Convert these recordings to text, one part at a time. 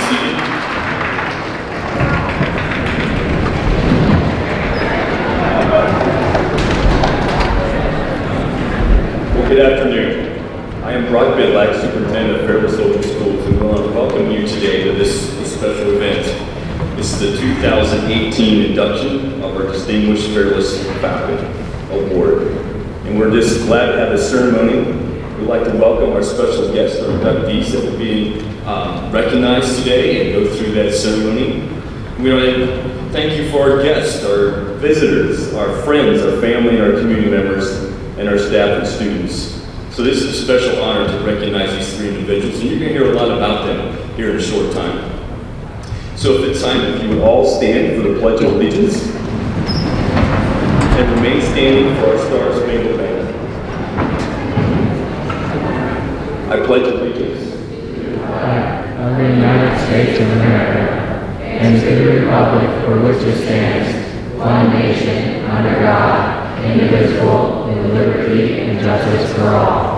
seated. Well, good afternoon. I am Broc Bidlack, Superintendent of Fairless Local Schools, and we want to welcome you today to this special event. This is the 2018 induction of our Distinguished Fairless Falcon Award. And we're just glad to have this ceremony. We'd like to welcome our special guests, our inductees that will be recognized today and go through that ceremony. We want to thank you for our guests, our visitors, our friends, our family, and our community members, and our staff and students. So this is a special honor to recognize these three individuals, and you're going to hear a lot about them here in a short time. So if it's time, if you would all stand for the Pledge of Allegiance and remain standing for our Star-Spangled Banner. I pledge allegiance to the flag of the United States of America and to the republic for which it stands, one nation, under God, indivisible, with liberty and justice for all.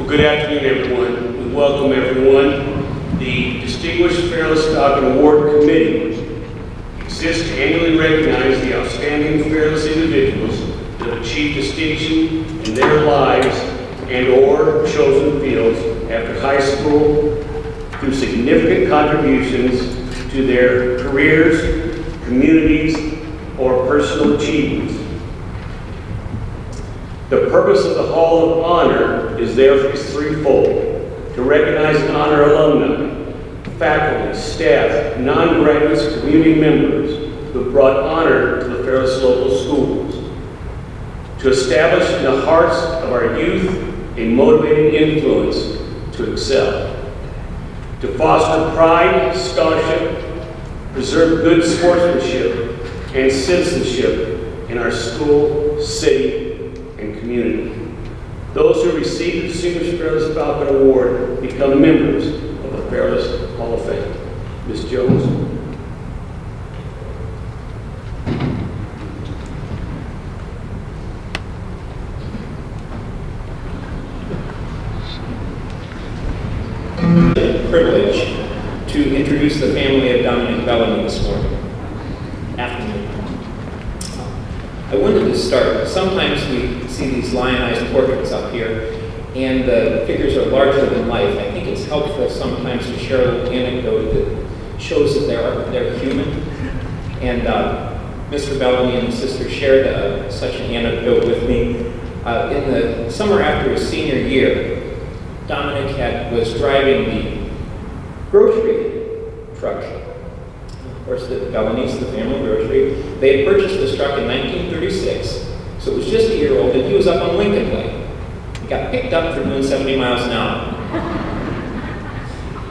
Good afternoon, everyone. We welcome everyone. The Distinguished Fairless Falcon Award Committee exists to annually recognize the outstanding fearless individuals that have achieved distinction in their lives and/or chosen fields after high school through significant contributions to their careers, communities, or personal achievements. The purpose of the Hall of Honor is therefore threefold: to recognize and honor alumni, faculty, staff, non-graduates, community members who have brought honor to the Fairless local schools, to establish in the hearts of our youth a motivating influence to excel, to foster pride, scholarship, preserve good sportsmanship and citizenship in our school, city, and community. Those who receive the Distinguished Fairless Falcon Award become members of the Fairless Hall of Fame. Ms. Jones. Privilege to introduce the family of Dominic Belloni this morning. Afternoon. I wanted to start. Sometimes we see these lionized portraits up here, and the figures are larger than life. I think it's helpful sometimes to share a little anecdote that shows that they're human. And Mr. Belloni and his sister shared such an anecdote with me. In the summer after his senior year, Dominic was driving the grocery truck. Of course, the Bellonis, the family grocery, they had purchased this truck in 1936, so it was just a year old, and he was up on Lincoln Way. He got picked up for doing 70 miles an hour.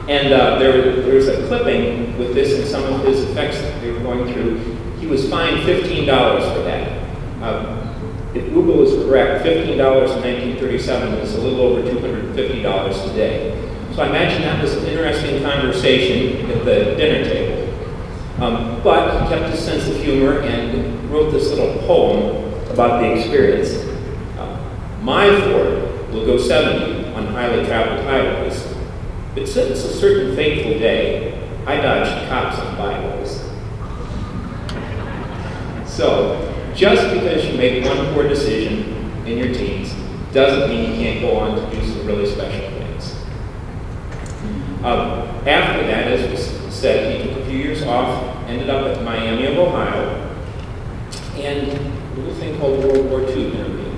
And there was a clipping with this and some of his effects that they were going through. He was fined $15 for that. If Google is correct, $15 in 1937 is a little over $250 today. So I imagine that was an interesting conversation at the dinner table. But he kept his sense of humor and wrote this little poem about the experience. My Ford will go 70 on highly traveled highways, but since a certain fateful day, I dodged cops on byways. So, just because you make one poor decision in your teens doesn't mean you can't go on to do some really special things. After that, as was said, he took a few years off, ended up at Miami of Ohio, and a little thing called World War II intervened.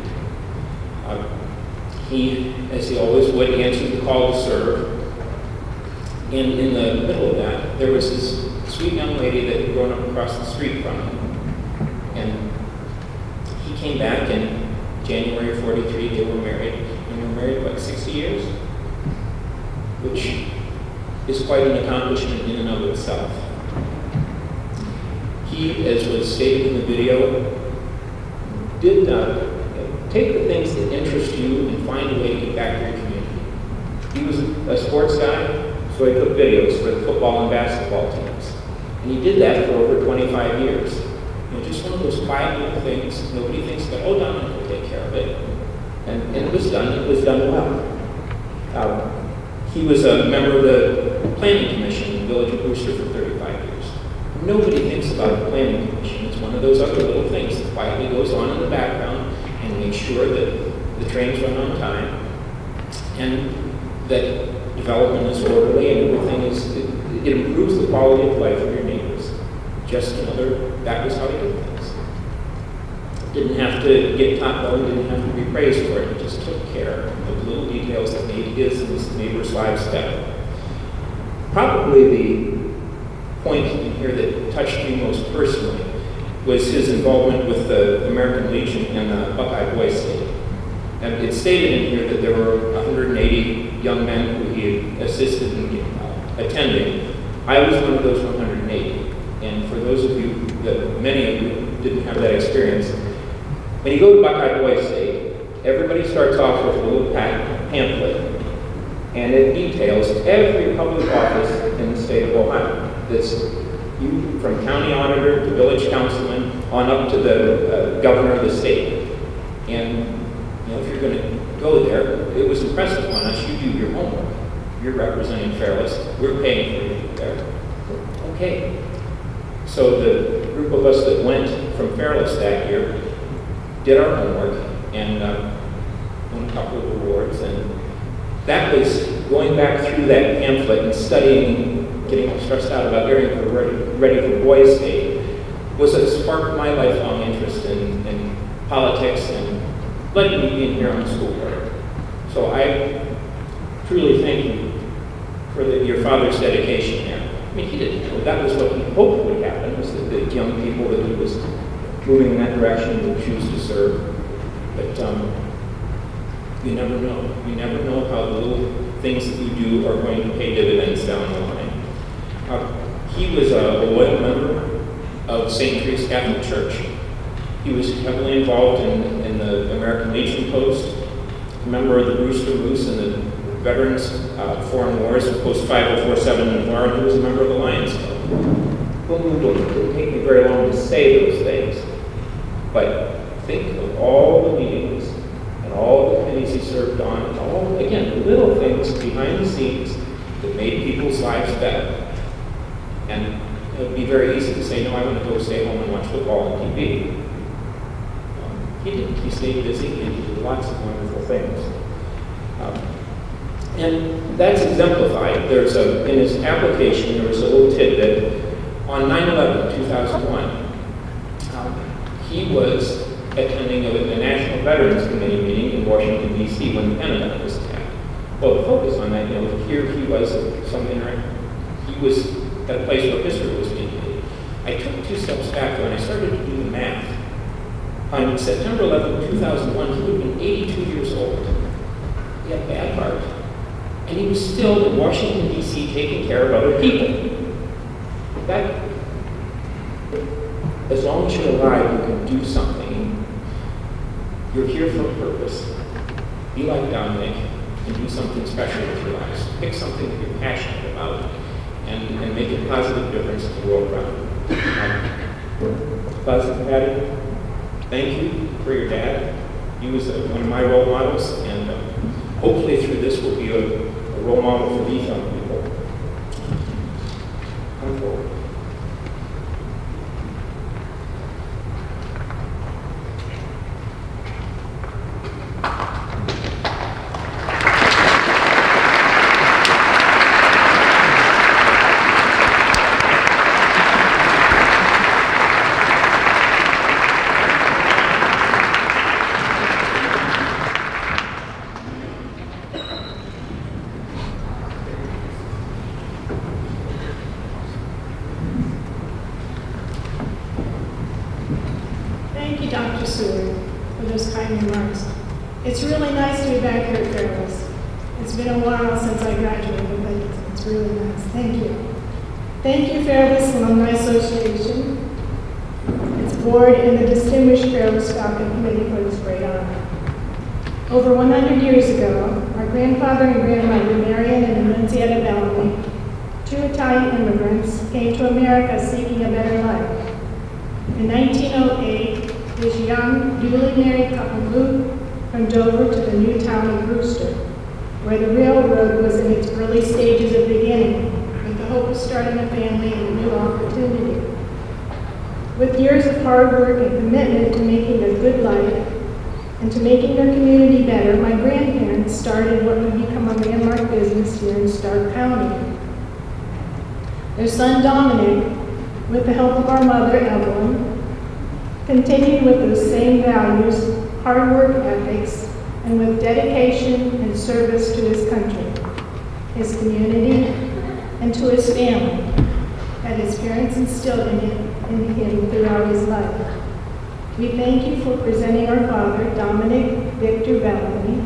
He, as he always would, answered the call to serve. And in the middle of that, there was this sweet young lady that had grown up across the street from him. And he came back in January of '43, they were married, and were married, what, 60 years? Which is quite an accomplishment in and of itself. He, as was stated in the video, did take the things that interest you and find a way to get back to your community. He was a sports guy, so he took videos for the football and basketball teams. And he did that for over 25 years. You know, just one of those quiet little things. Nobody thinks that, oh, Dominic will take care of it. And it was done well. He was a member of the Planning Commission in the Village of Brewster for 35 years. Nobody thinks about the Planning Commission. It's one of those other little things that quietly goes on in the background and makes sure that the trains run on time and that development is orderly and everything it improves the quality of life of your neighbors. Just that was how he did things. Didn't have to get top billing, didn't have to be praised for it. He just took care of the little details that made his and his neighbors' lives better. Probably the point in here that touched me most personally was his involvement with the American Legion and the Buckeye Boys State. And it stated in here that there were 180 young men who he had assisted in attending. I was one of those 180. And for those of you, many of you didn't have that experience, when you go to Buckeye Boys State, everybody starts off with a little pamphlet, and it details every public office in the state of Ohio. That's you from county auditor to village councilman on up to the governor of the state. And if you're going to go there, it was impressive on us. You do your homework. You're representing Fairless. We're paying for you to be there. Okay. So the group of us that went from Fairless that year did our homework and won a couple of awards. And that was going back through that pamphlet and studying, getting stressed out about getting ready for Boys Day, was a sparked my lifelong interest in politics and letting me be in here on school board. So I truly thank you for your father's dedication there. I mean, he didn't know. That was what he hoped would happen, was that the young people that he was moving in that direction would choose to serve. But you never know. You never know how the little things that you do are going to pay dividends down the line. He was a loyal member of St. Teresa's Catholic Church. He was heavily involved in the American Legion Post, a member of the Brewster Moose and the Veterans Foreign Wars, Post 5047 in Florida. He was a member of the Lions Club. It didn't take me very long to say those things, but think of all the meetings and all the committees he served on, and all, again, the little things behind the scenes that made people's lives better. And it would be very easy to say, no, I want to go stay home and watch football on TV. He didn't. He stayed busy and he did lots of wonderful things. And that's exemplified. In his application, there was a little tidbit. On 9/11/2001, he was attending a National Veterans Committee meeting in Washington, D.C. when the Pentagon was attacked. Well, to focus on that, here he was he was at a place where history was being made. I took 2 steps back when I started to do the math. On September 11, 2001, he would have been 82 years old. He had a bad heart. And he was still in Washington, D.C. taking care of other people. as long as you're alive, you can do something. You're here for a purpose. Be like Dominic and do something special with your lives. Pick something that you're passionate about and make a positive difference in the world around you. Positive Patty, thank you for your dad. He was one of my role models, and hopefully through this will be a role model for these young people. Come forward. Thank you, Dr. Seward, for those kind remarks. It's really nice to be back here at Fairless. It's been a while since I graduated, but it's really nice. Thank you. Thank you, Fairless Alumni Association, its board, and the distinguished Fairless Falcon Committee for this great honor. Over 100 years ago, our grandfather and grandmother, Marion and Annunziata Belloni, two Italian immigrants, came to America seeking a better life. In 1908, this young, newly married couple moved from Dover to the new town of Brewster, where the railroad was in its early stages of beginning, with the hope of starting a family and a new opportunity. With years of hard work and commitment to making a good life and to making their community better, my grandparents started what would become a landmark business here in Stark County. Their son Dominic, with the help of our mother Evelyn, continued with those same values, hard work ethics, and with dedication and service to his country, his community, and to his family that his parents instilled in him throughout his life. We thank you for presenting our father, Dominic Victor Belloni,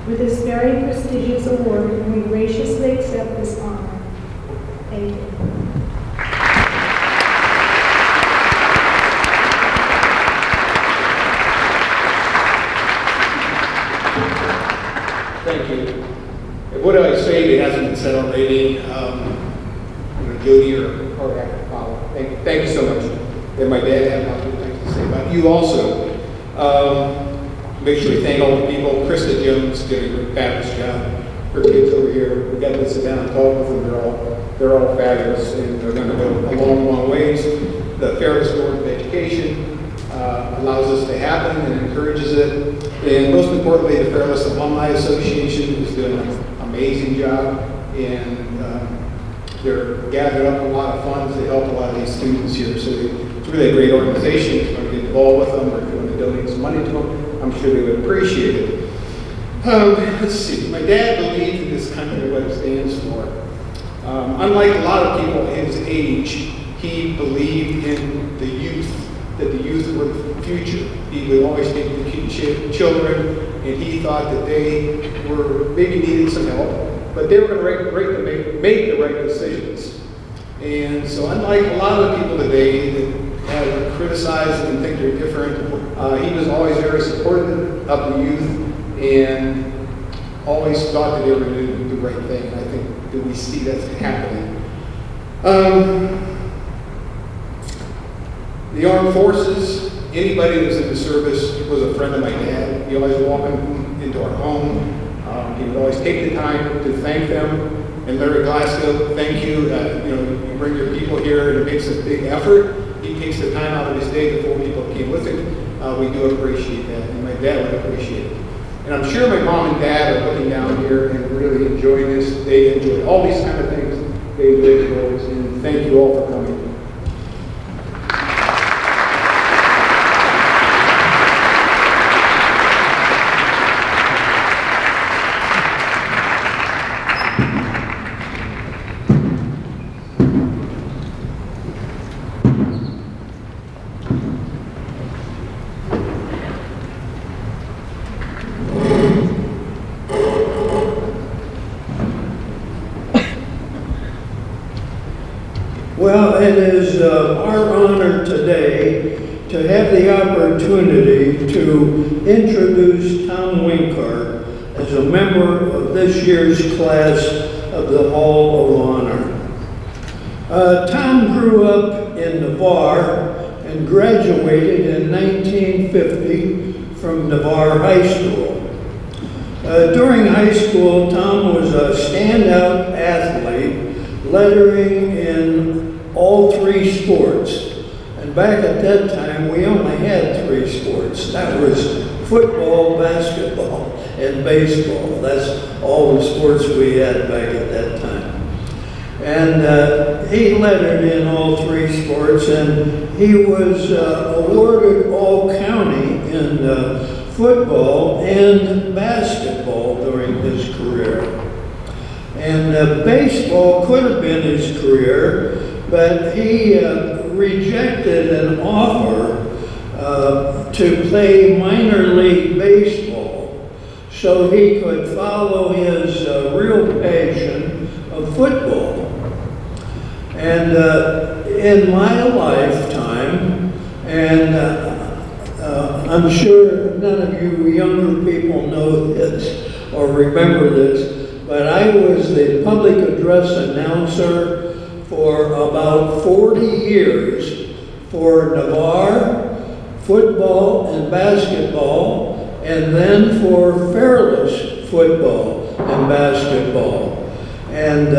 with this very prestigious award, and we graciously accept this honor. Thank you. Thank you. What do I say that hasn't been said already? Jody or Dr. Powell. Thank you so much. And my dad had a lot of good things to say about you also. Make sure we thank all the people. Krista Jones did a fabulous job. Her kids over here, we got to sit down and talk with them. They're all fabulous, and they're going to go a long, long ways. The Fairless Board of Education allows us to happen and encourages it. And most importantly, the Fairless Alumni Association is doing an amazing job, and they're gathering up a lot of funds to help a lot of these students here. So it's really a great organization. If you want to get involved with them, or if you want to donate some money to them, I'm sure they would appreciate it. Let's see. My dad believed in this country and what it stands for. Unlike a lot of people his age, he believed in the youth, that the youth were the future. He would always take the children, and he thought that they were maybe needed some help, but they were going to make the right decisions. And so unlike a lot of people today that have criticized and think they're different, he was always very supportive of the youth and always thought that they were going to do the right thing. And I think that we see that's happening. The armed forces, anybody that was in the service was a friend of my dad. He always welcomed into our home. He would always take the time to thank them. And Larry Glasgow, thank you. You bring your people here, and it makes a big effort. He takes the time out of his day. The 4 people that came with him. We do appreciate that, and my dad would appreciate it. And I'm sure my mom and dad are looking down here and really enjoying this. They enjoy all these kind of things. They live those, and thank you all for coming. Well, it is our honor today to have the opportunity to introduce Tom Winkhart as a member of this year's class of the Hall of Honor. Tom grew up in Navarre and graduated in 1950 from Navarre High School. During high school, Tom was a standout athlete, lettering in all three sports. And back at that time, we only had three sports. That was football, basketball, and baseball. That's all the sports we had back at that time. And he lettered in all three sports, and he was awarded All-County in football and basketball during his career. And baseball could have been his career, but he rejected an offer to play minor league baseball so he could follow his real passion of football. And in my lifetime, and I'm sure none of you younger people know this or remember this, but I was the public address announcer for about 40 years for Navarre, football and basketball, and then for Fairless football and basketball. And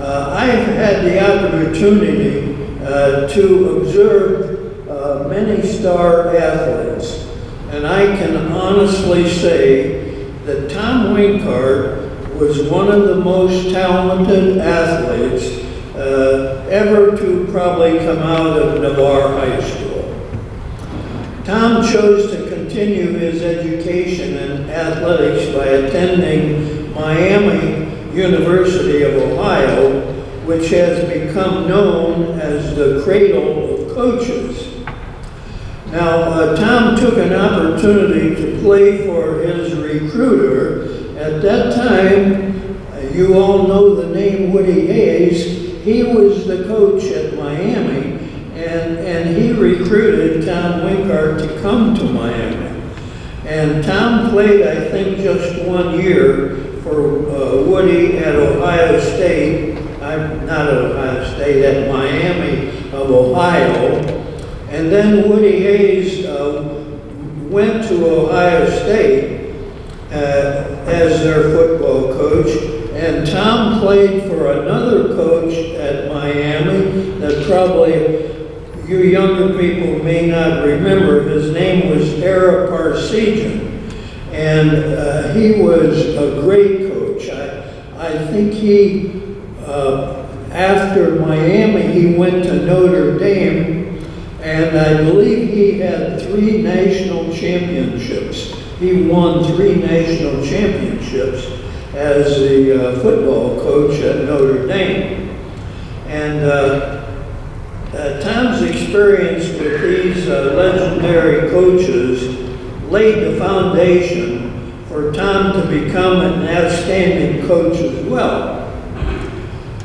I've had the opportunity to observe many star athletes, and I can honestly say that Tom Winkhart was one of the most talented athletes ever to probably come out of Navarre High School. Tom chose to continue his education in athletics by attending Miami University of Ohio, which has become known as the cradle of coaches. Now, Tom took an opportunity to play for his recruiter. At that time, you all know the name Woody Hayes. He was the coach at Miami, and he recruited Tom Winkhart to come to Miami. And Tom played, I think, just 1 year for Woody at Ohio State. Not at Ohio State, at Miami of Ohio. And then Woody Hayes went to Ohio State as their football coach, and Tom played for another coach at Miami that probably you younger people may not remember. His name was Era Parsegian, and he was a great coach. I think he, after Miami, he went to Notre Dame, and I believe he had 3 national championships. He won 3 national championships as the football coach at Notre Dame. And Tom's experience with these legendary coaches laid the foundation for Tom to become an outstanding coach as well.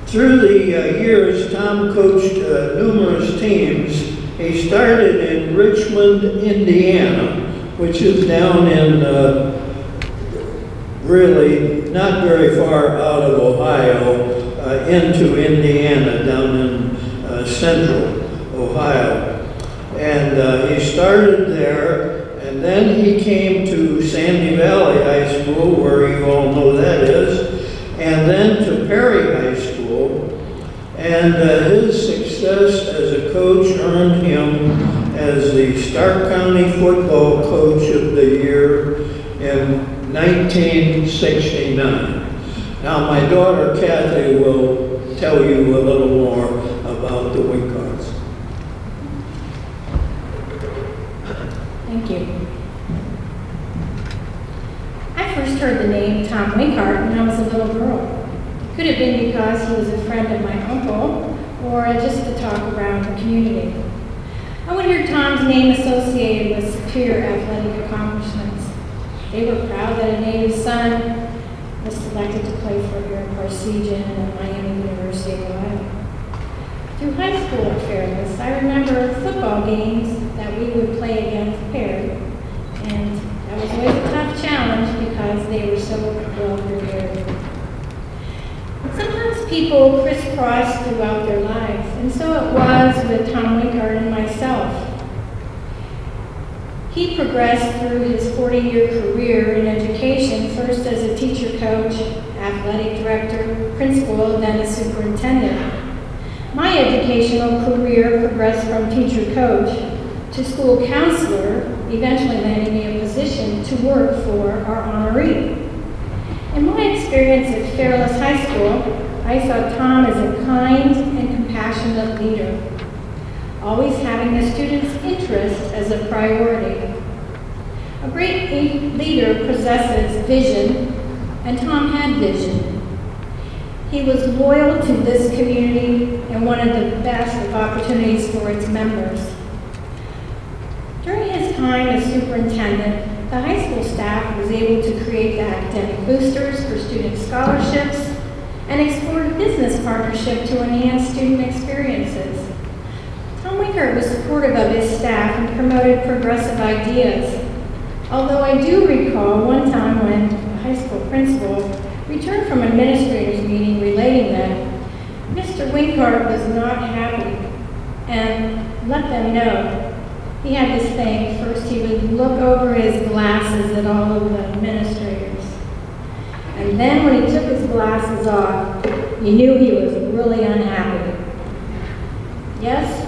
Through the years, Tom coached numerous teams. He started in Richmond, Indiana, which is down in really not very far out of Ohio, into Indiana, down in central Ohio. And he started there, and then he came to Sandy Valley High School, where you all know that is, and then to Perry High School. And his success as a coach earned him as the Stark County Football Coach of the Year in 1969. Now, my daughter Kathy will tell you a little more about the Winkharts. Thank you. I first heard the name Tom Winkhart when I was a little girl. Could have been because he was a friend of my uncle, or just to talk around the community. I would hear Tom's name associated with superior athletic accomplishments. They were proud that a native son was selected to play for Era Parsegian and Miami University of Ohio. Through high school at Fairless, I remember football games that we would play against Perry, and that was always a tough challenge because they were so well prepared. Sometimes people crisscross throughout their lives, and so it was with Tom Winkhart and myself. He progressed through his 40-year career in education, first as a teacher coach, athletic director, principal, then a superintendent. My educational career progressed from teacher coach to school counselor, eventually landing me a position to work for our honoree. In my experience at Fairless High School, I saw Tom as a kind and compassionate leader, always having the students' interest as a priority. A great leader possesses vision, and Tom had vision. He was loyal to this community and wanted the best of opportunities for its members. During his time as superintendent, the high school staff was able to create the academic boosters for student scholarships and explore business partnership to enhance student experiences. Tom Winkhart was supportive of his staff and promoted progressive ideas. Although I do recall one time when the high school principal returned from an administrators meeting relating that Mr. Winkhart was not happy and let them know. He had this thing, first he would look over his glasses at all of the administrators. And then when he took his glasses off, you knew he was really unhappy. Yes,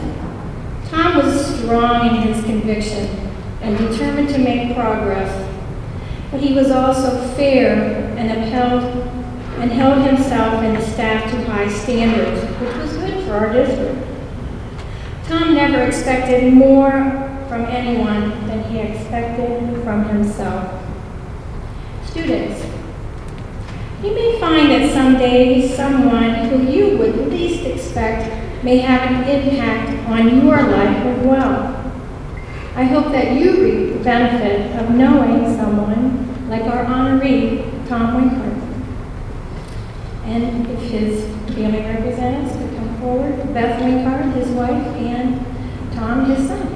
Tom was strong in his conviction and determined to make progress, but he was also fair and held himself and his staff to high standards, which was good for our district. Tom never expected more from anyone than he expected from himself. Students, you may find that someday someone who you would least expect may have an impact on your life as well. I hope that you reap the benefit of knowing someone like our honoree, Tom Winkhart. And if his family representatives could come forward, Beth Winkhart, his wife, and Tom, his son.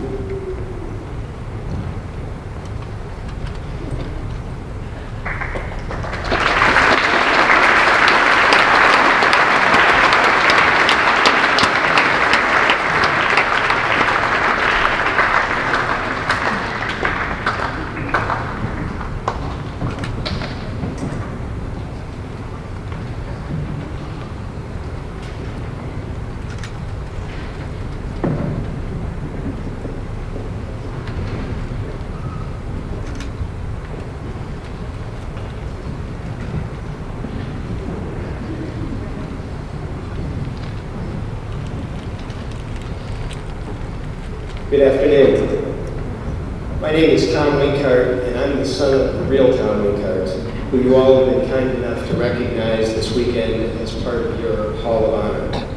Good afternoon. My name is Tom Winkhart, and I'm the son of the real Tom Winkhart, who you all have been kind enough to recognize this weekend as part of your Hall of Honor.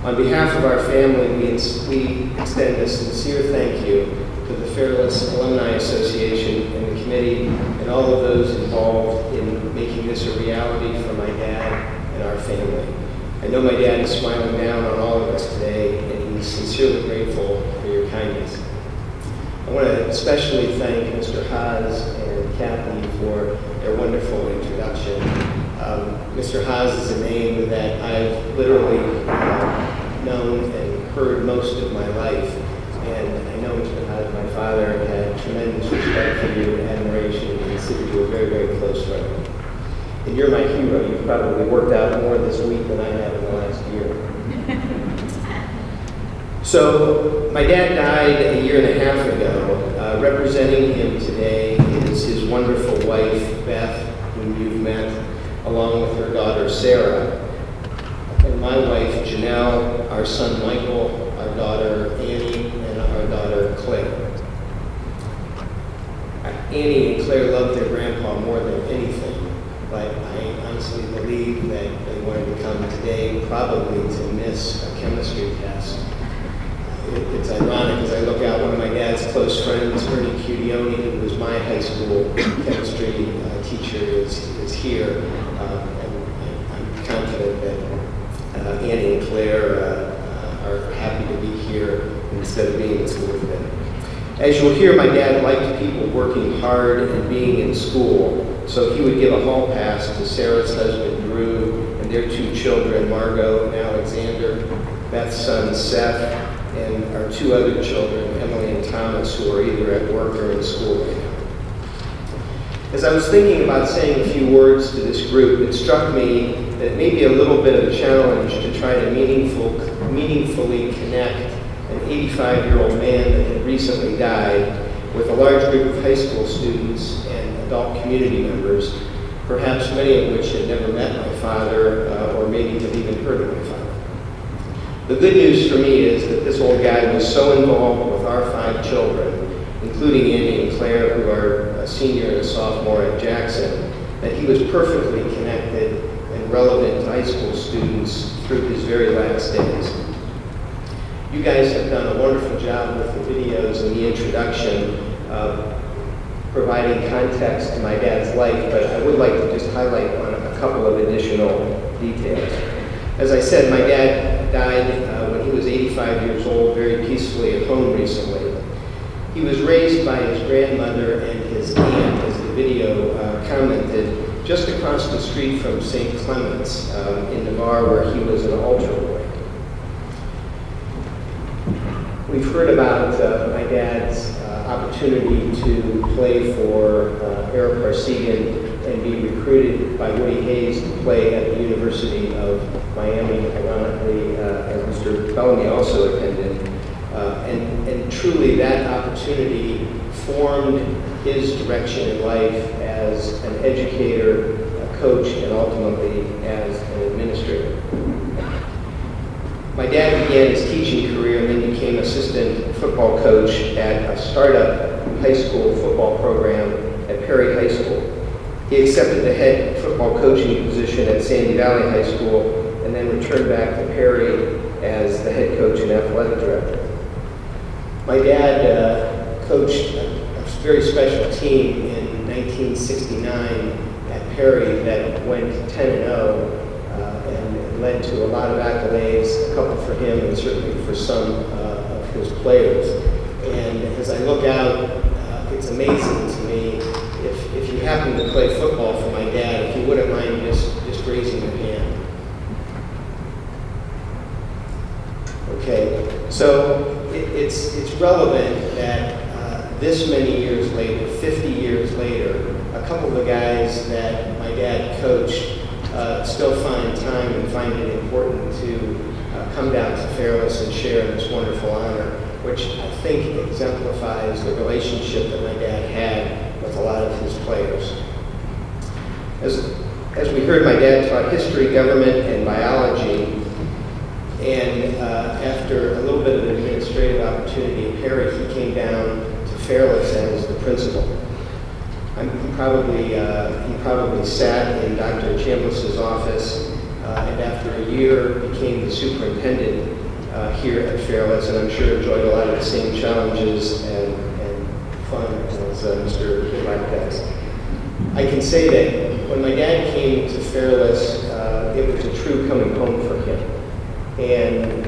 On behalf of our family, we extend a sincere thank you to the Fairless Alumni Association and the committee and all of those involved in making this a reality for my dad and our family. I know my dad is smiling down on all of us today, and he's sincerely grateful for your kindness. I want to especially thank Mr. Haas and Kathy for their wonderful introduction. Mr. Haas is a name that I've literally known and heard most of my life, and I know Mr. Haas, my father, had tremendous respect for you and admiration and considered you a very, very close friend. And you're my hero. You've probably worked out more this week than I have in the last year. So, my dad died a year and a half ago. Representing him today is his wonderful wife, Beth, whom you've met, along with her daughter, Sarah, and my wife, Janelle, our son, Michael, our daughter, Annie, and our daughter, Claire. Annie and Claire loved their grandpa more than anything, but I honestly believe that they wanted to come today probably to miss a chemistry test. It's ironic as I look out, one of my dad's close friends, Ernie Cudioni, who was my high school chemistry teacher, is here. And I'm confident that Annie and Claire are instead of being in school today. As you'll hear, my dad liked people working hard and being in school, so he would give a hall pass to Sarah's husband, Drew, and their 2 children, Margot and Alexander, Beth's son, Seth, and our 2 other children, Emily and Thomas, who are either at work or in school right now. As I was thinking about saying a few words to this group, it struck me that it may be a little bit of a challenge to try to meaningfully connect an 85-year-old man that had recently died with a large group of high school students and adult community members, perhaps many of which had never met my father or maybe had even heard of my father. The good news for me is that this old guy was so involved with our 5 children, including Andy and Claire, who are a senior and a sophomore at Jackson, that he was perfectly connected and relevant to high school students through his very last days. You guys have done a wonderful job with the videos and the introduction, providing context to my dad's life, but I would like to just highlight on a couple of additional details. As I said, my dad died when he was 85 years old, very peacefully at home recently. He was raised by his grandmother and his aunt, as the video commented, just across the street from St. Clement's in Navarre, where he was an altar boy. We've heard about my dad's opportunity to play for Eric Parsegan and be recruited by Woody Hayes to play at the University of Miami, ironically, as Mr. Belloni also attended. And truly that opportunity formed his direction in life as an educator, a coach, and ultimately as an administrator. My dad began his teaching career and then became assistant football coach at a startup high school football program at Perry High School. He accepted the head football coaching position at Sandy Valley High School and then returned back to Perry as the head coach and athletic director. My dad coached a very special team in 1969 at Perry that went 10-0 and led to a lot of accolades, a couple for him and certainly for some of his players. And as I look out, it's amazing to me if you happen to play football for my dad, if you wouldn't mind just raising your hand. Okay, so it's relevant that this many years later, 50 years later, a couple of the guys that my dad coached still find time and find it important to come down to Fairless and share in this wonderful honor, which I think exemplifies the relationship that my dad had with a lot of his players. As we heard, my dad taught history, government, and biology. And after a little bit of an administrative opportunity at Perry, he came down to Fairless as the principal. He probably sat in Dr. Chambliss's office, and after a year became the superintendent here at Fairless, and I'm sure enjoyed a lot of the same challenges and fun as Mr. Bidlack does. I can say that when my dad came to Fairless, it was a true coming home for him. And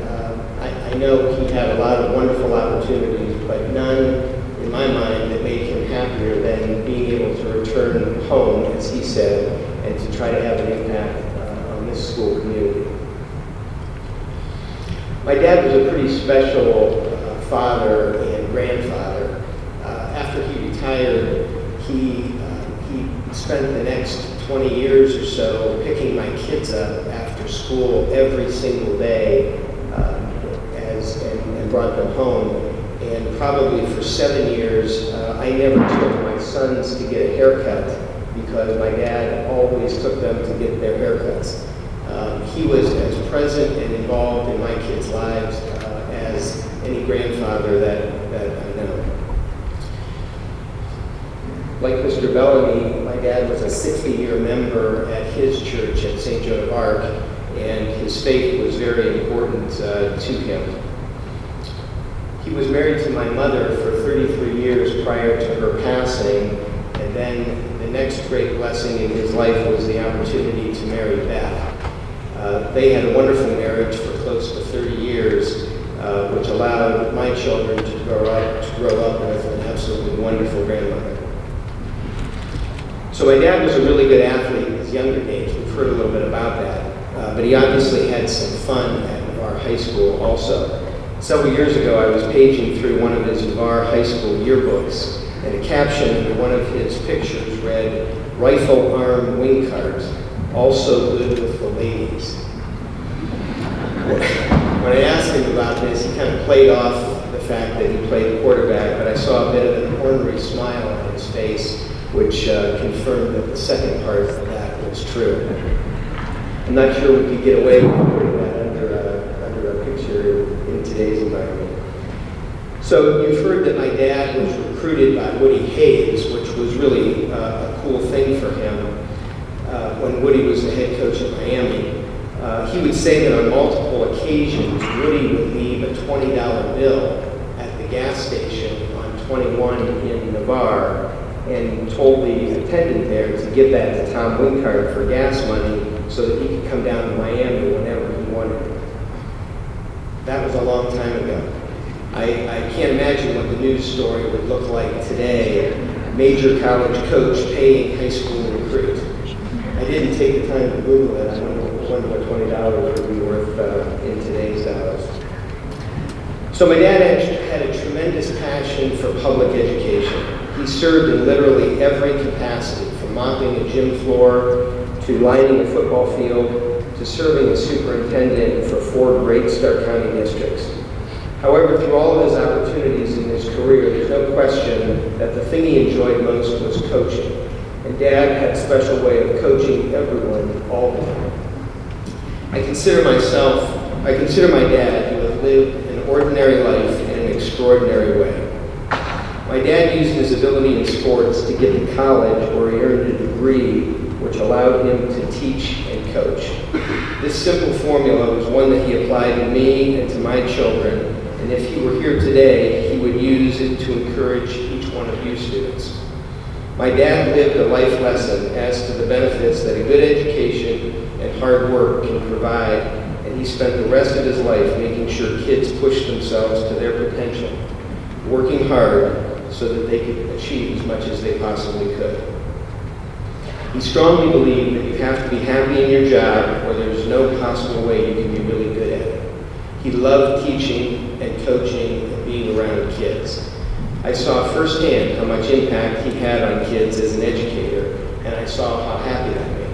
I know he had a lot of wonderful opportunities, but none, in my mind, that made him happier than being able to return home, as he said, and to try to have an impact on this school community. My dad was a pretty special father and grandfather. After he retired, he spent the next 20 years or so picking my kids up after school every single day and brought them home. And probably for 7 years, I never took my sons to get a haircut because my dad always took them to get their haircuts. He was as present and involved in my kids' lives as any grandfather that I know. Like Mr. Belloni, my dad was a 60-year member at his church at St. Joan of Arc, and his faith was very important to him. He was married to my mother for 33 years prior to her passing, and then the next great blessing in his life was the opportunity to marry Beth. They had a wonderful marriage for close to 30 years, which allowed my children to grow up with an absolutely wonderful grandmother. So my dad was a really good athlete in his younger days. We've heard a little bit about that. But he obviously had some fun at Navarre High School also. Several years ago, I was paging through one of his Navarre High School yearbooks, and a caption under one of his pictures read, "Rifle Arm Winkhart, also good with the ladies." When I asked him about this, he kind of played off the fact that he played quarterback, but I saw a bit of an ornery smile on his face, which confirmed that the second part of that was true. I'm not sure we could get away with putting that under a picture in today's environment. So you've heard that my dad was recruited by Woody Hayes, which was really a cool thing for him when Woody was the head coach at Miami. He would say that on multiple occasions, Woody would leave a $20 bill at the gas station on 21 in Navarre and told the attendant there to give that to Tom Winkhart for gas money so that he could come down to Miami whenever he wanted. That was a long time ago. I can't imagine what the news story would look like today. Major college coach paying high school recruits. I didn't take the time to Google it. I wonder what $20 would be worth in today's dollars. So my dad had a tremendous passion for public education. He served in literally every capacity, from mopping a gym floor to lining a football field to serving as superintendent for 4 great Stark County districts. However, through all of his opportunities in his career, there's no question that the thing he enjoyed most was coaching. And Dad had a special way of coaching everyone all the time. I consider my dad to have lived an ordinary life in an extraordinary way. My dad used his ability in sports to get to college where he earned a degree which allowed him to teach and coach. This simple formula was one that he applied to me and to my children, and if he were here today, he would use it to encourage each one of you students. My dad lived a life lesson as to the benefits that a good education and hard work can provide, and he spent the rest of his life making sure kids pushed themselves to their potential, working hard so that they could achieve as much as they possibly could. He strongly believed that you have to be happy in your job or there's no possible way you can be really good at it. He loved teaching and coaching and being around kids. I saw firsthand how much impact he had on kids as an educator, and I saw how happy that made him.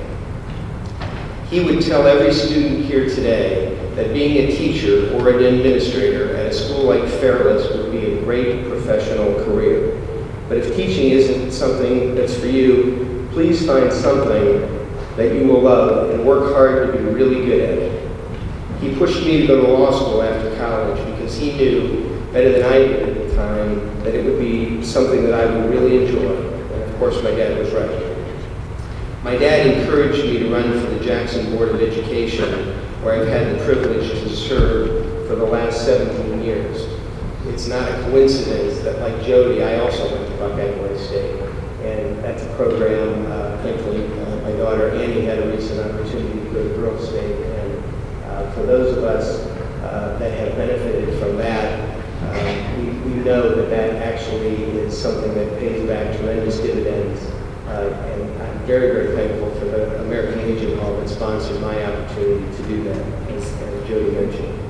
He would tell every student here today that being a teacher or an administrator at a school like Fairless would be a great professional career. But if teaching isn't something that's for you, please find something that you will love and work hard to be really good at it. He pushed me to go to law school after college because he knew, better than I did at the time, that it would be something that I would really enjoy. And of course, my dad was right. My dad encouraged me to run for the Jackson Board of Education, where I've had the privilege to serve for the last 17 years. It's not a coincidence that, like Jody, I also went to Buckeye State. And that's a program, thankfully, my daughter Annie had a recent opportunity to go to Girls State. And for those of us that have benefited from that, we know that that actually is something that pays back tremendous dividends. And I'm very, very thankful for the American Legion Hall that sponsored my opportunity to do that, as Jody mentioned.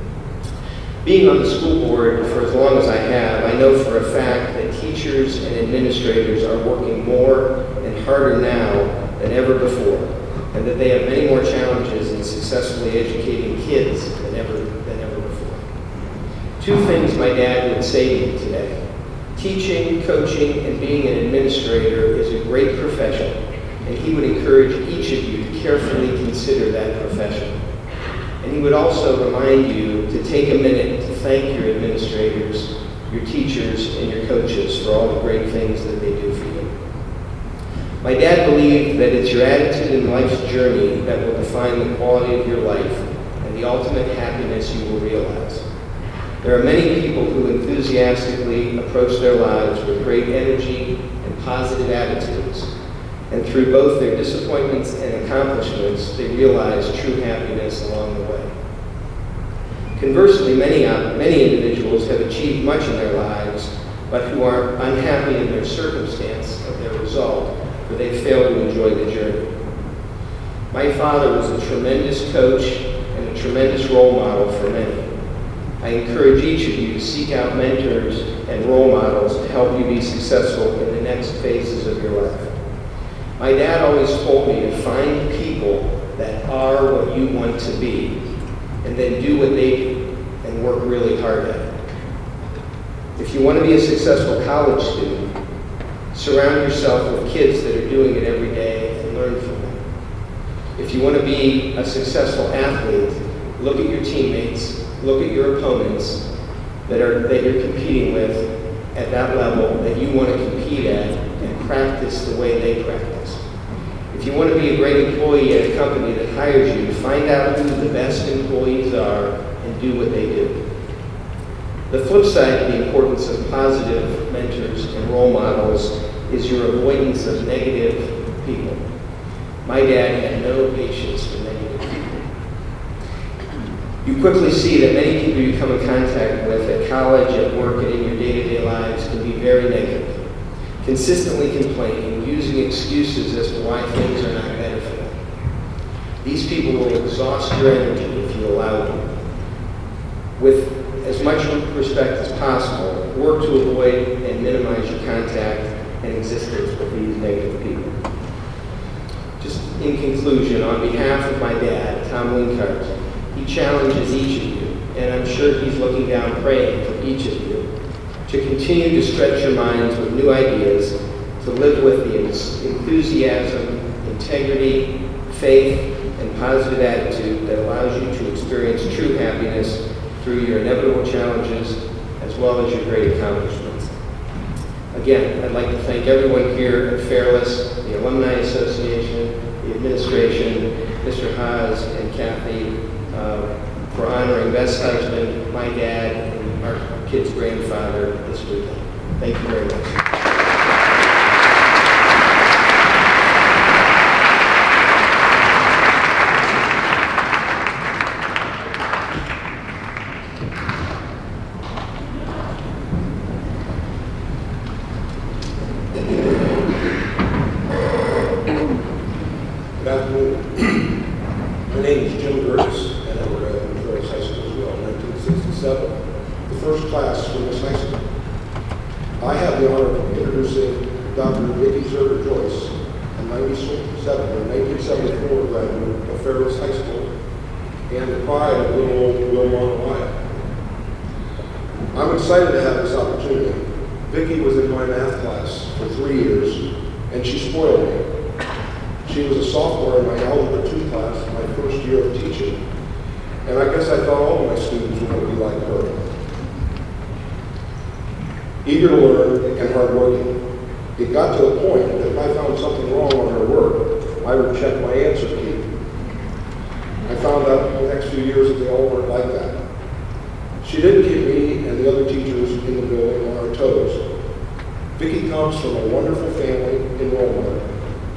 Being on the school board for as long as I have, I know for a fact that teachers and administrators are working more and harder now than ever before, and that they have many more challenges in successfully educating kids than ever before. 2 things my dad would say to me today. Teaching, coaching, and being an administrator is a great profession, and he would encourage each of you to carefully consider that profession. And he would also remind you to take a minute to thank your administrators, your teachers, and your coaches for all the great things that they do for you. My dad believed that it's your attitude in life's journey that will define the quality of your life and the ultimate happiness you will realize. There are many people who enthusiastically approach their lives with great energy and positive attitudes, and through both their disappointments and accomplishments, they realize true happiness along the way. Conversely, many individuals have achieved much in their lives, but who are unhappy in their circumstance of their result, for they fail to enjoy the journey. My father was a tremendous coach and a tremendous role model for many. I encourage each of you to seek out mentors and role models to help you be successful in the next phases of your life. My dad always told me to find people that are what you want to be, and then do what they do and work really hard at it. If you want to be a successful college student, surround yourself with kids that are doing it every day and learn from them. If you want to be a successful athlete, look at your teammates, look at your opponents that you're competing with at that level that you want to compete at, and practice the way they practice. If you want to be a great employee at a company that hires you, find out who the best employees are and do what they do. The flip side of the importance of positive mentors and role models is your avoidance of negative people. My dad had no patience for negative people. You quickly see that many people you come in contact with at college, at work, and in your day-to-day lives can be very negative, consistently complaining, using excuses as to why things are not better for them. These people will exhaust your energy if you allow them. With as much respect as possible, work to avoid and minimize your contact and existence with these negative people. Just in conclusion, on behalf of my dad, Tom Winkhart, he challenges each of you, and I'm sure he's looking down praying for each of you, to continue to stretch your minds with new ideas, to live with the enthusiasm, integrity, faith, and positive attitude that allows you to experience true happiness through your inevitable challenges as well as your great accomplishments. Again, I'd like to thank everyone here at Fairless, the Alumni Association, the administration, Mr. Haas and Kathy, for honoring best husband, my dad, and our kid's grandfather this weekend. Thank you very much. Good afternoon. My name is Gertz, and I were at Fairless High School as well, 1967, the first class from this high school. I have the honor of introducing Dr. Vickie Zurcher Joyce, a 1974 graduate of Fairless High School, and the pride of little old Wilbur, Ohio. I'm excited to have this opportunity. Vickie was in my math class for 3 years, and she spoiled me. She was a sophomore in my Algebra 2 class, my first year of teaching, and I guess I thought all of my students were going to be like her. Eager to learn and hardworking. It got to a point that if I found something wrong on her work, I would check my answer key. I found out in the next few years that they all weren't like that. She didn't keep me and the other teachers in the building on our toes. Vickie comes from a wonderful family in Wilbur,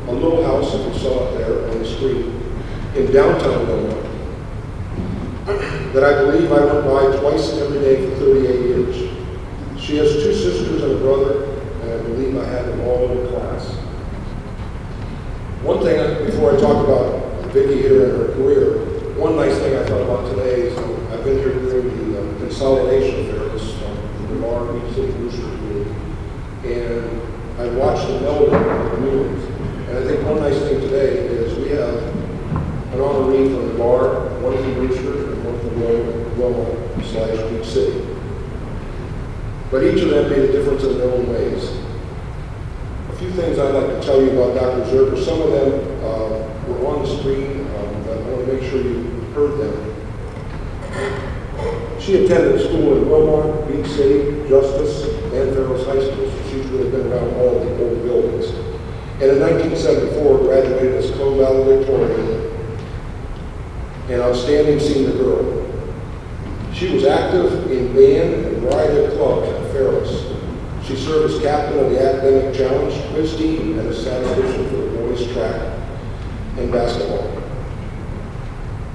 a little house, if you saw it there on the street, in downtown Wilbur, that I believe I went by twice every day for 38 years. She has 2 sisters and a brother, and I believe I have them all in class. One thing, before I talk about Vickie here and her career, one nice thing I thought about today is I've been here during the consolidation of Fairless from the Bar, Beach City, Rooster community, and I watched the melding of the communities. And I think one nice thing today is we have an honoree from the Bar, one from Rooster, and one from Belloni/Beach City. But each of them made a difference in their own ways. A few things I'd like to tell you about Dr. Zurcher. Some of them were on the screen, but I want to make sure you heard them. She attended school in Wilmar, Beach City, Justice, and Fairless High School, so she's really been around all the old buildings. And in 1974, graduated as co-valedictorian and outstanding senior girl. She was active in band and variety of clubs at Fairless. She served as captain of the academic challenge quiz team and a statistician for the boys track and basketball.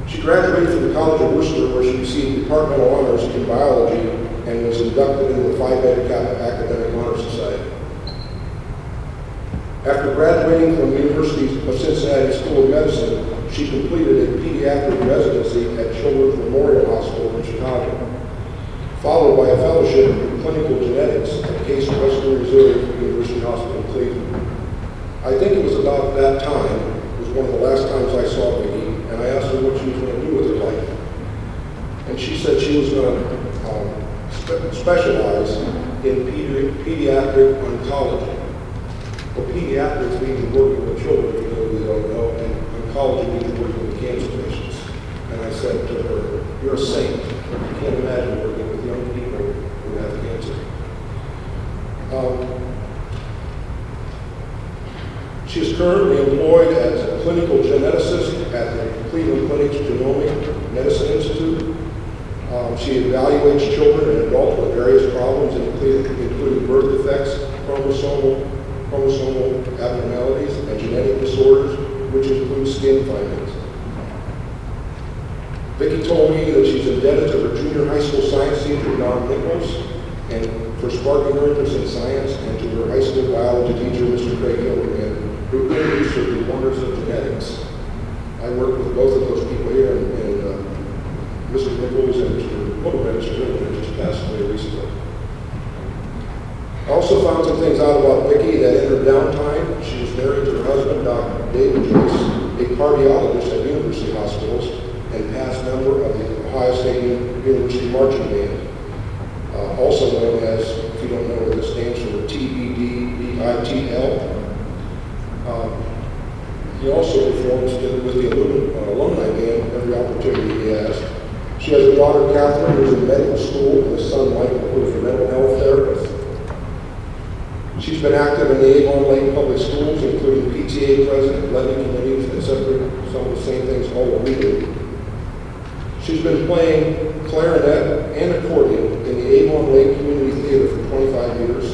She She graduated from the College of Worcester, where she received departmental honors in biology and was inducted into the Phi Beta Kappa Academic Honor Society. After graduating from the University of Cincinnati School of Medicine, she completed a pediatric residency at Children's Memorial Hospital in Chicago, followed by a fellowship in clinical genetics at Case Western Reserve University Hospital in Cleveland. I think it was about that time, it was one of the last times I saw Vickie, and I asked her what she was going to do with her life. And she said she was going to specialize in pediatric oncology. Well, pediatrics means working with children, for those who don't know, and oncology means working with cancer patients. And I said to her, you're a saint. You can't imagine working with young people who have cancer. She is currently employed as a clinical geneticist at the Cleveland Clinic's Genomic Medicine Institute. She evaluates children and adults with various problems, including birth defects, chromosomal abnormalities, and genetic disorders, which include skin findings. Vickie told me that she's indebted to her junior high school science teacher, Dominic, and for sparking her interest in science, and to her high school biology teacher, Mr. Craig Hilderman, who introduced her to the wonders of genetics. I worked with both of those people here, and Mr. Nichols and Mr. Hilderman just passed away recently. I also found some things out about Vickie that in her downtime, she was married to her husband, Dr. David Joyce, a cardiologist at university hospitals and past member of the Ohio State University Marching Band, also known as, if you don't know what this stands for, TBDBITL. He also performs with the alumni band every opportunity he has. She has a daughter, Catherine, who's in medical school, and a son, Michael, who is a mental health therapist. She's been active in the Avon Lake Public Schools, including PTA president, levy committees, etc. Some of the same things all we do. She's been playing clarinet and accordion in the Avon Lake Community Theater for 25 years,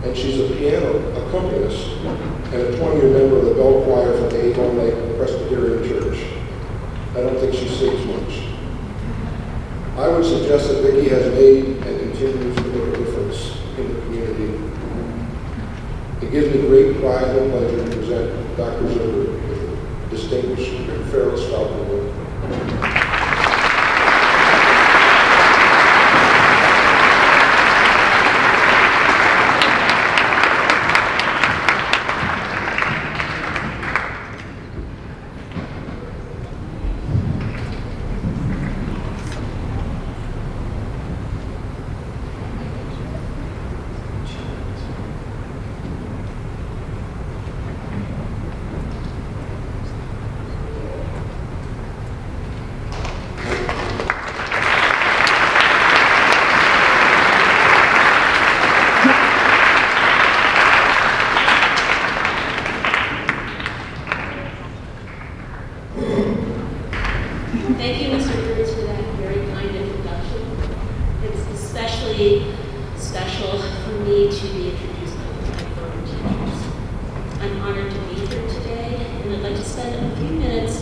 and she's a piano accompanist and a 20-year member of the bell choir for the Avon Lake Presbyterian Church. I don't think she sings much. I would suggest that Vickie has made and continues to make a difference in the community. It gives me great pride and pleasure to present Dr. Zurcher with the distinguished Fairless Falcon Award. Thank you, Mr. Gertz, for that very kind introduction. It's especially special for me to be introduced by my former teachers. I'm honored to be here today, and I'd like to spend a few minutes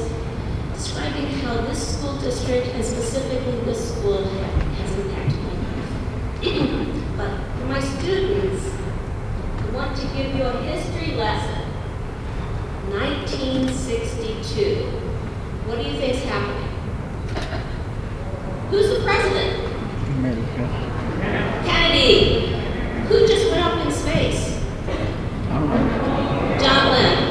describing how this school district, and specifically this school, has impacted my life. But for my students, I want to give you a history lesson. 1962. What do you think is happening? Who's the president? Kennedy. Who just went up in space? John Lennon.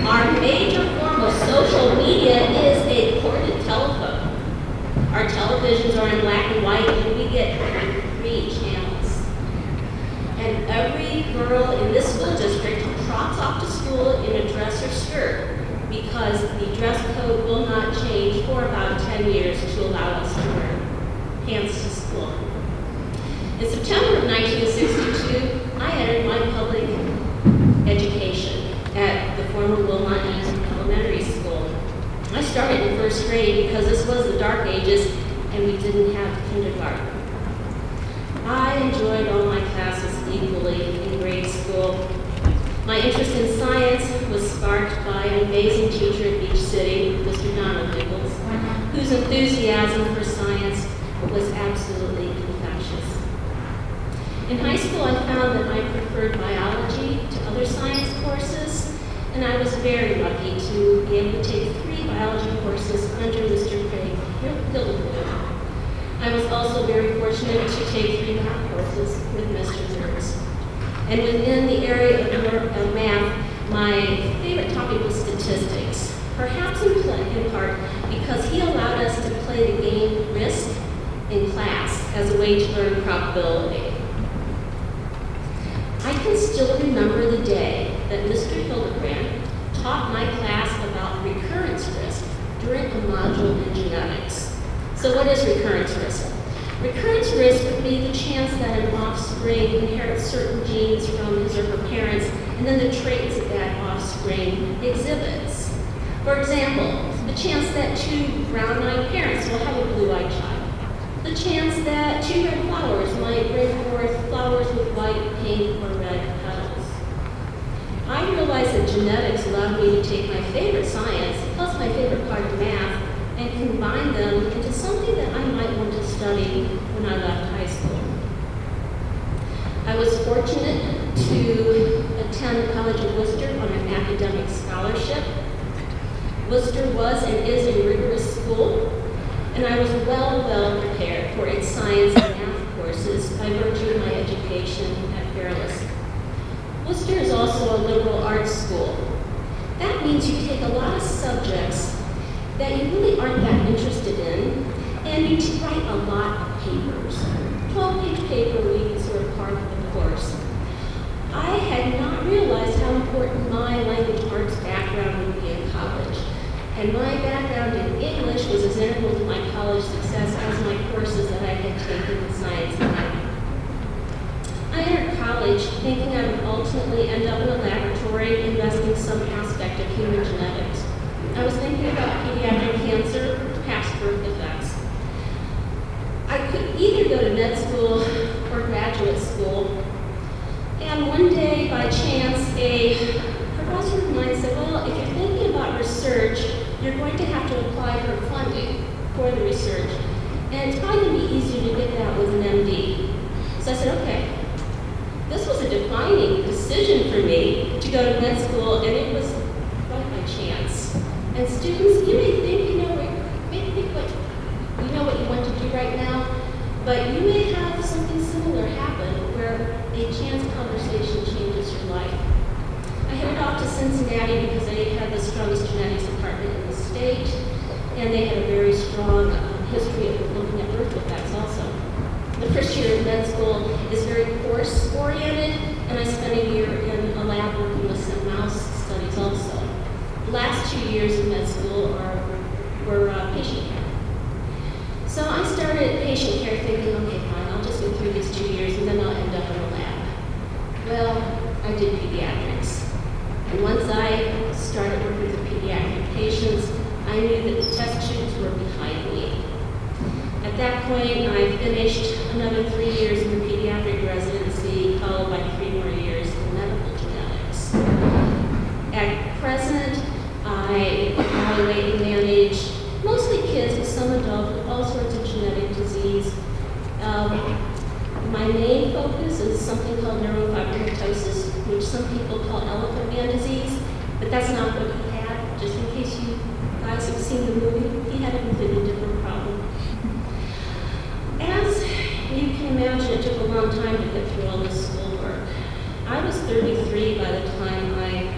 Our major form of social media is a corded telephone. Our televisions are in black and white, and we get 3 channels. And every girl in this school district trots off to school in a dress or skirt, because the dress code will not change for about 10 years to allow us to wear pants to school. In September of 1962, I entered my public education at the former Wilmot Elementary School. I started in first grade because this was the dark ages and we didn't have kindergarten. I enjoyed all my classes equally in grade school. My interest in science was sparked by an amazing teacher at Beach City, Mr. Dominic. whose enthusiasm for science was absolutely infectious. In high school, I found that I preferred biology to other science courses, and I was very lucky to be able to take 3 biology courses under Mr. Craig Hildenburg. I was also very fortunate to take 3 math courses with Mr. Gertz. And within the area of math, my favorite topic was statistics, perhaps in part because he allowed us to play the game Risk in class as a way to learn probability. I can still remember the day that Mr. Hildebrand taught my class about recurrence risk during a module in genetics. So what is recurrence risk? Recurrence risk would be the chance that an offspring inherits certain genes from his or her parents, and then the traits that that offspring exhibits. For example, the chance that 2 brown-eyed parents will have a blue-eyed child. The chance that 2 red flowers might bring forth flowers with white, pink, or red petals. I realized that genetics allowed me to take my favorite science, plus my favorite part of math, and combine them into something that I might want to study when I left high school. I was fortunate to attend College of Worcester on an academic scholarship. Worcester was and is a rigorous school, and I was well prepared for its science and math courses by virtue of my education at Fairless. Worcester is also a liberal arts school. That means you take a lot of subjects that you really aren't that interested in, and you write a lot of papers. 12-page paper weeks are a part of the course. I had not realized how important my language arts background would be in college. And my background in English was as integral to my college success as my courses that I had taken in science and math. I entered college thinking I would ultimately end up in a laboratory investing some aspect of human genetics. I was thinking about pediatric cancer, perhaps birth defects. I could either go to med school or graduate school. And one day, by chance, a professor of mine said, well, if you're thinking about research, you're going to have to apply for funding for the research. And it's probably going to be easier to get that with an MD. So I said, okay. This was a defining decision for me to go to med school, and it was quite by chance. And students, you may think you know what you want to do right now, but you may have something similar happen where a chance conversation changes your life. I headed off to Cincinnati because they had the strongest genetics department in the state, and they had a very strong history of looking at birth defects also. The first year of med school is very course-oriented, and I spent a year in a lab working with some mouse studies also. The last 2 years of med school were patient care. So I started patient care thinking, okay, fine, I'll just go through these 2 years and then I'll end up in a lab. Well, I did pediatrics. And once I started working with pediatric patients, I knew that the test tubes were behind me. At that point, I finished another 3 years in the pediatric residency, followed by 3 more years in medical genetics. At present, I evaluate and manage mostly kids, but some adults with all sorts of genetic disease. My main focus is something called neurofibromatosis, which some people call elephant man disease, but that's not what he had. Just in case you guys have seen the movie, he had a completely different problem. As you can imagine, it took a long time to get through all this schoolwork. I was 33 by the time I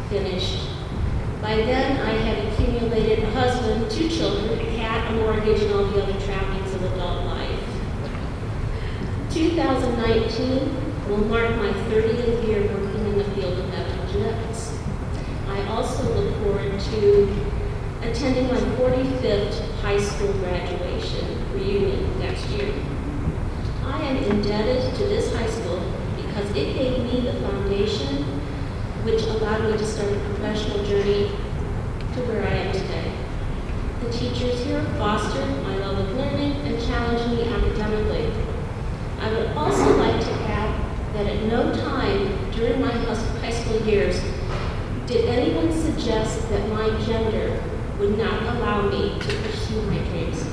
finished. By then, I had accumulated a husband, 2 children, a cat, a mortgage, and all the other trappings of adult life. 2019 will mark my 30th year working in the field of medical genetics. I also look forward to attending my 45th high school graduation reunion next year. I am indebted to this high school because it gave me the foundation which allowed me to start a professional journey to where I am today. The teachers here fostered my love of learning and challenged me academically. I would also like to add that at no time during my high school years did anyone suggest that my gender would not allow me to pursue my dreams.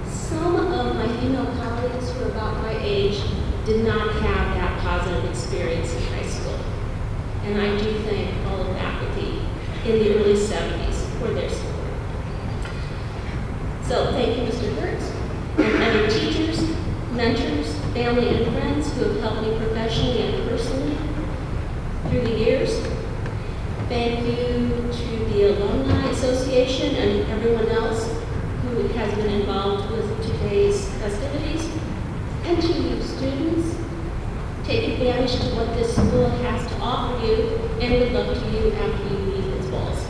Some of my female colleagues who are about my age did not have that positive experience in high school. And I do thank all of faculty in the early 70s for their support. So thank you, Mr. Gertz, and other teachers, mentors, family, and friends who have helped me professionally and personally through the years. Thank you to the Alumni Association and everyone else who has been involved with today's festivities. And to you students, take advantage of what this school has to offer you, and good luck to you after you leave its walls.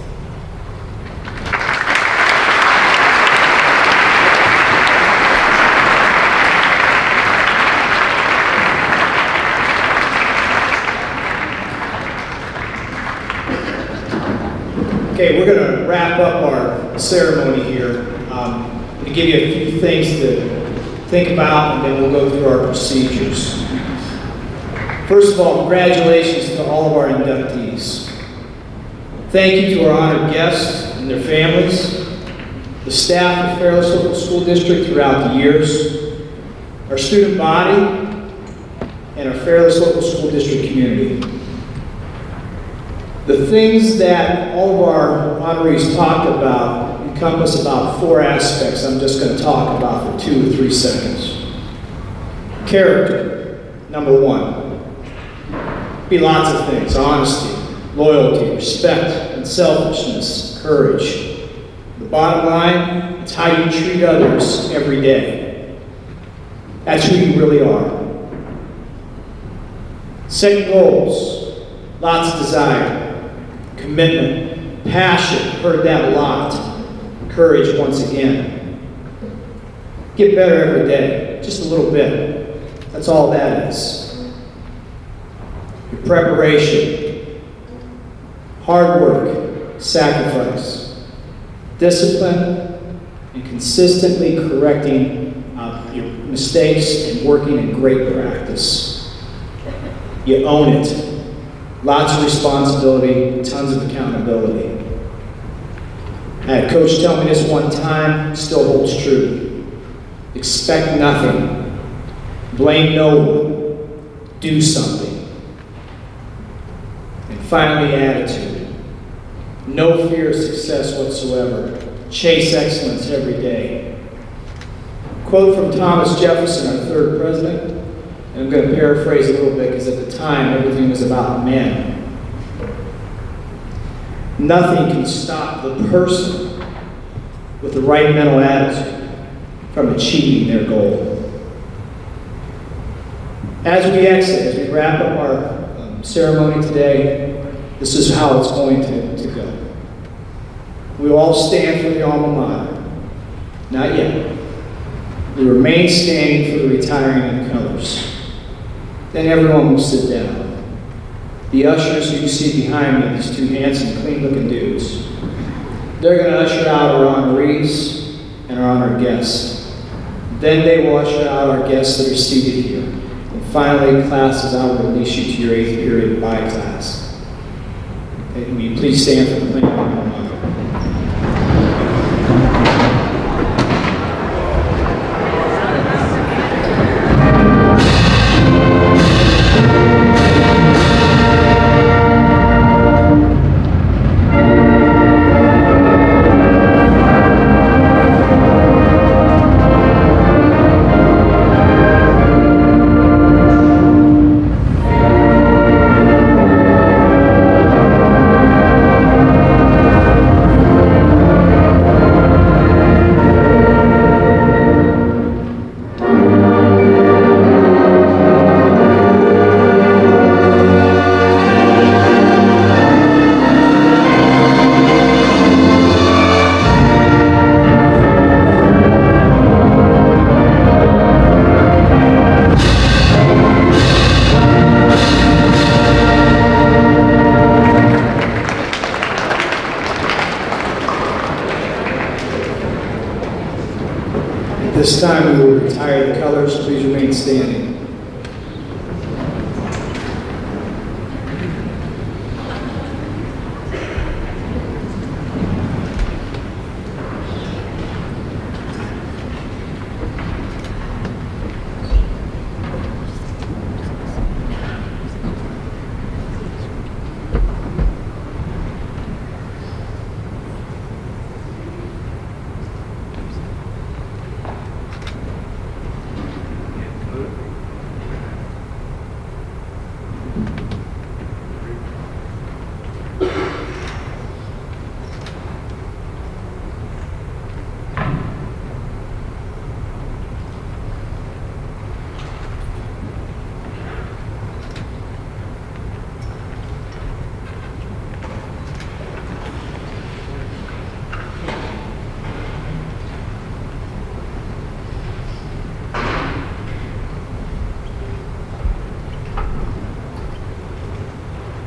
Okay, we're going to wrap up our ceremony here. To give you a few things to think about, and then we'll go through our procedures. First of all, congratulations to all of our inductees. Thank you to our honored guests and their families, the staff of Fairless Local School District throughout the years, our student body, and our Fairless Local School District community. The things that all of our honorees talked about encompass about 4 aspects I'm just going to talk about for 2 or 3 seconds. Character, number 1. Be lots of things: honesty, loyalty, respect, unselfishness, courage. The bottom line, it's how you treat others every day. That's who you really are. Set goals, lots of desire, commitment, passion, heard that a lot. Courage once again. Get better every day, just a little bit. That's all that is. Your preparation, hard work, sacrifice, discipline, and consistently correcting your mistakes and working in great practice. You own it. Lots of responsibility, tons of accountability. I had a coach tell me this one time, still holds true. Expect nothing. Blame no one. Do something. And finally, attitude. No fear of success whatsoever. Chase excellence every day. Quote from Thomas Jefferson, our 3rd president, and I'm going to paraphrase a little bit because at the time everything was about men. Nothing can stop the person with the right mental attitude from achieving their goal. As we exit, as we wrap up our ceremony today, this is how it's going to go. We will all stand for the Alma Mater. Not yet. We remain standing for the retiring of colors. Then everyone will sit down. The ushers who you see behind me, these 2 handsome, clean-looking dudes, they're going to usher out our honorees and our honored guests. Then they will usher out our guests that are seated here. And finally, classes, I will release you to your 8th period by class. Okay, will you please stand for the playing of Alma Mater? This time we will retire the colors. Please remain standing.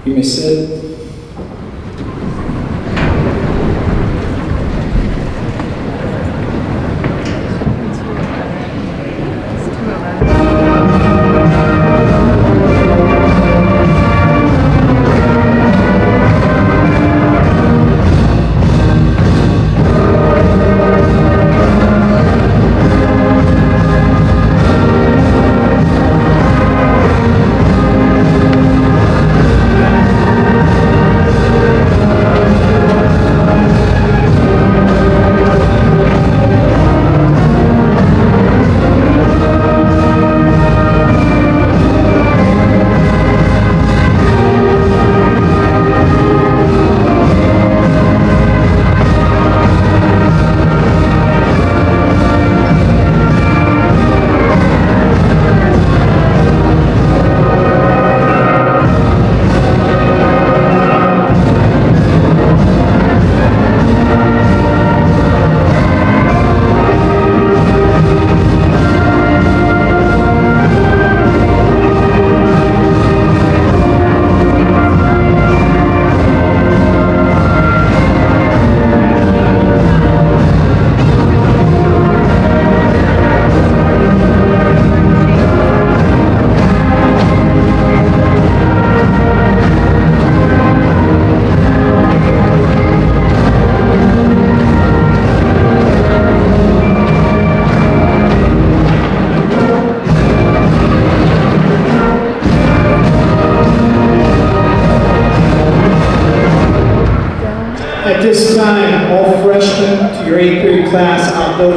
You may sit. At this time, all freshmen to your 8th grade class, those